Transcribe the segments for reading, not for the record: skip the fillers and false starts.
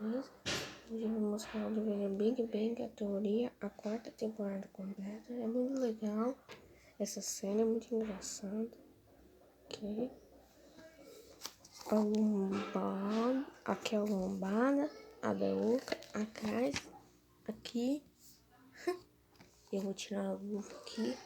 vocês. Hoje eu vou mostrar o DVD Big Bang, a teoria, a quarta temporada completa. É muito legal. Essa cena é muito engraçada. Ok. A lombada, aqui é a lombada, a da boca, atrás, aqui. Eu vou tirar a luva aqui.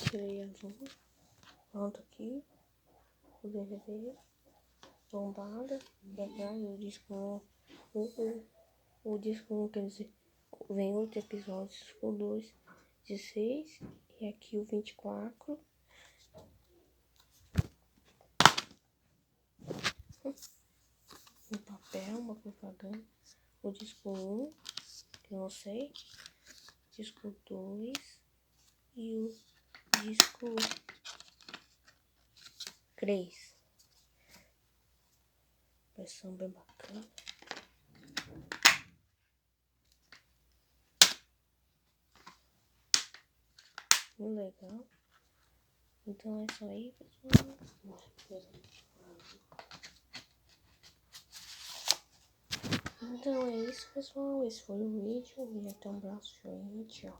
Tirei a luva. Pronto aqui. O DVD. Lombada. E atrás o disco 1. O disco 1, quer dizer, vem outro episódio, o 2, 16. E aqui o 24. Um papel, uma propaganda. O disco 1, que eu não sei. Disco 2. E o disco 3. Versão bem bacana. Muito legal. Então é isso aí, pessoal. Então é isso, pessoal. Esse foi o vídeo. E até um próximo. Tchau.